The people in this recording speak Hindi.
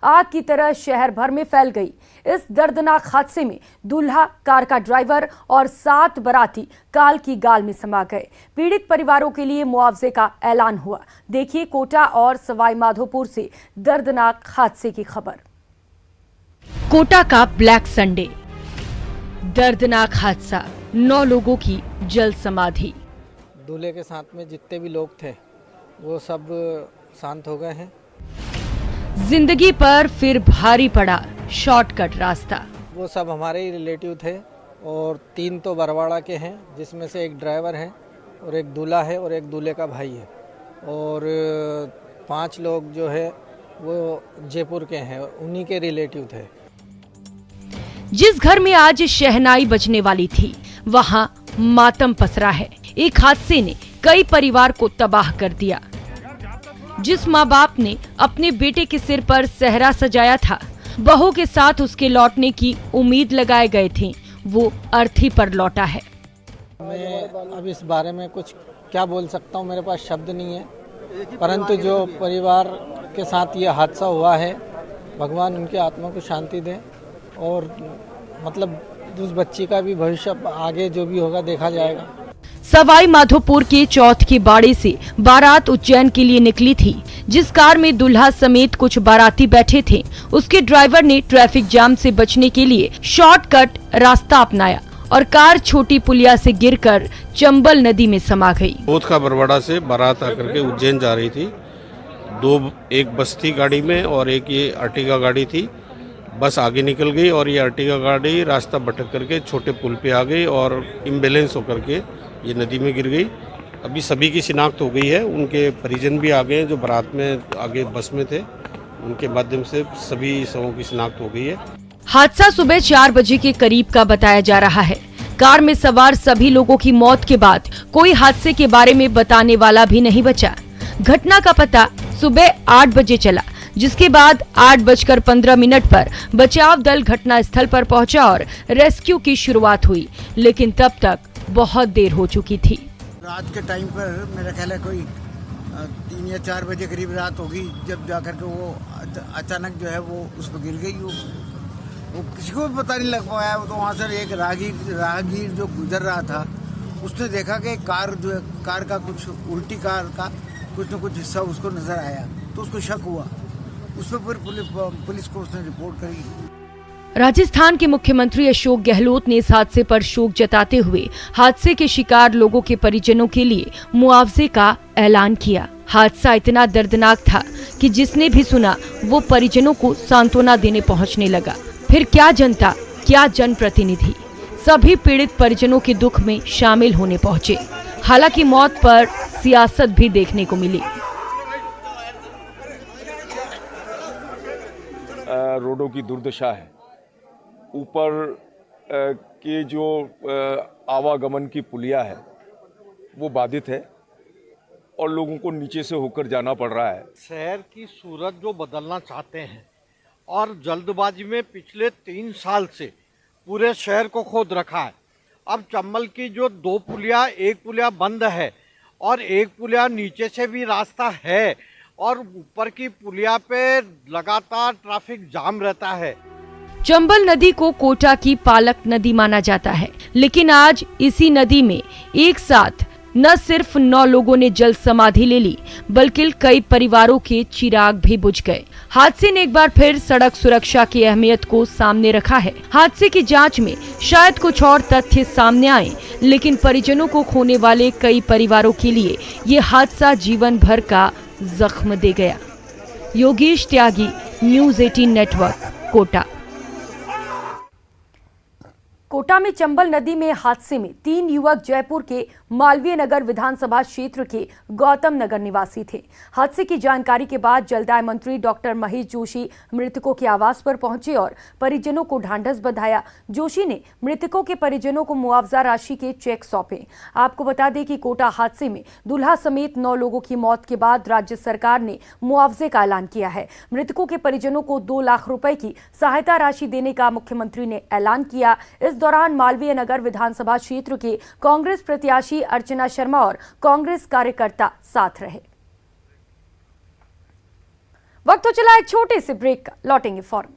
आग की तरह शहर भर में फैल गई। इस दर्दनाक हादसे में दूल्हा, कार का ड्राइवर और 7 बाराती काल की गाल में समा गए। पीड़ित परिवारों के लिए मुआवजे का ऐलान हुआ। देखिए कोटा और सवाई माधोपुर से दर्दनाक हादसे की खबर। कोटा का ब्लैक संडे, दर्दनाक हादसा, 9 लोगों की जल समाधि। दूल्हे के साथ में जितने भी लोग थे वो सब शांत हो गए हैं। जिंदगी पर फिर भारी पड़ा शॉर्टकट रास्ता। वो सब हमारे ही रिलेटिव थे और 3 तो बरवाड़ा के हैं, जिसमें से एक ड्राइवर है और एक दूल्हा है और एक दूल्हे का भाई है, और 5 लोग जो है वो जयपुर के हैं, उन्हीं के रिलेटिव थे। जिस घर में आज शहनाई बजने वाली थी वहां मातम पसरा है। एक हादसे ने कई परिवार को तबाह कर दिया। जिस माँ बाप ने अपने बेटे के सिर पर सेहरा सजाया था, बहू के साथ उसके लौटने की उम्मीद लगाए गए थे, वो अर्थी पर लौटा है। मैं अब इस बारे में कुछ क्या बोल सकता हूँ, मेरे पास शब्द नहीं है, परंतु जो परिवार के साथ ये हादसा हुआ है, भगवान उनकी आत्मा को शांति दे और मतलब उस बच्ची का भी भविष्य आगे जो भी होगा देखा जाएगा। सवाई माधोपुर के चौथ के बाड़े से बारात उज्जैन के लिए निकली थी। जिस कार में दुल्हा समेत कुछ बाराती बैठे थे, उसके ड्राइवर ने ट्रैफिक जाम से बचने के लिए शॉर्टकट रास्ता अपनाया और कार छोटी पुलिया से गिरकर चंबल नदी में समा गई। चौथ का बरवाड़ा से बारात आकर के उज्जैन जा रही थी। एक बस थी गाड़ी में और एक ये अर्टिगा गाड़ी थी। बस आगे निकल गई और ये अर्टिगा गाड़ी रास्ता भटक करके छोटे पुल पे आ गई और इम्बैलेंस होकर के ये नदी में गिर गई। अभी सभी की शिनाख्त हो गई है, उनके परिजन भी आ गए हैं जो बारात में आगे बस में थे, उनके माध्यम से सभी शवों की शिनाख्त हो गई है। हादसा सुबह 4 बजे के करीब का बताया जा रहा है। कार में सवार सभी लोगों की मौत के बाद कोई हादसे के बारे में बताने वाला भी नहीं बचा। घटना का पता सुबह 8 बजे चला, जिसके बाद 8:15 पर बचाव दल घटना स्थल पर पहुंचा और रेस्क्यू की शुरुआत हुई, लेकिन तब तक बहुत देर हो चुकी थी। रात के टाइम पर मेरा ख्याल है कोई 3 या 4 बजे करीब रात होगी, जब जाकर के वो अचानक जो है वो उस पर गिर गई। वो किसी को भी पता नहीं लग पाया। तो वहाँ से एक राहगीर जो गुजर रहा था, उसने देखा कि कार जो है, कार का कुछ उल्टी कार का कुछ न कुछ हिस्सा उसको नजर आया, तो उसको शक हुआ। उस पर पुलिस को उसने रिपोर्ट करी। राजस्थान के मुख्यमंत्री अशोक गहलोत ने इस हादसे पर शोक जताते हुए हादसे के शिकार लोगों के परिजनों के लिए मुआवजे का ऐलान किया। हादसा इतना दर्दनाक था कि जिसने भी सुना वो परिजनों को सांत्वना देने पहुंचने लगा। फिर क्या जनता, क्या जनप्रतिनिधि, सभी पीड़ित परिजनों के दुख में शामिल होने पहुंचे। हालांकि मौत पर सियासत भी देखने को मिली। रोडों की दुर्दशा है, ऊपर के जो आवागमन की पुलिया है वो बाधित है और लोगों को नीचे से होकर जाना पड़ रहा है। शहर की सूरत जो बदलना चाहते हैं और जल्दबाजी में पिछले 3 साल से पूरे शहर को खोद रखा है। अब चंबल की जो 2 पुलिया, एक पुलिया बंद है और एक पुलिया नीचे से भी रास्ता है और ऊपर की पुलिया पे लगातार ट्रैफिक जाम रहता है। चंबल नदी को कोटा की पालक नदी माना जाता है, लेकिन आज इसी नदी में एक साथ न सिर्फ 9 लोगों ने जल समाधि ले ली, बल्कि कई परिवारों के चिराग भी बुझ गए। हादसे ने एक बार फिर सड़क सुरक्षा की अहमियत को सामने रखा है। हादसे की जांच में शायद कुछ और तथ्य सामने आए, लेकिन परिजनों को खोने वाले कई परिवारों के लिए ये हादसा जीवन भर का जख्म दे गया। योगेश त्यागी, न्यूज़ 18 नेटवर्क, कोटा। कोटा में चंबल नदी में हादसे में 3 युवक जयपुर के मालवीय नगर विधानसभा क्षेत्र के गौतम नगर निवासी थे। हादसे की जानकारी के बाद जलदाय मंत्री डॉक्टर महेश जोशी मृतकों के आवास पर पहुंचे और परिजनों को ढांढस बंधाया। जोशी ने मृतकों के परिजनों को मुआवजा राशि के चेक सौंपे। आपको बता दें कि कोटा हादसे में दूल्हा समेत 9 लोगों की मौत के बाद राज्य सरकार ने मुआवजे का ऐलान किया है। मृतकों के परिजनों को 2 लाख रुपए की सहायता राशि देने का मुख्यमंत्री ने ऐलान किया। इस दौरान मालवीय नगर विधानसभा क्षेत्र के कांग्रेस प्रत्याशी अर्चना शर्मा और कांग्रेस कार्यकर्ता साथ रहे। वक्त हो चला एक छोटे से ब्रेक का, लौटेंगे फौरन।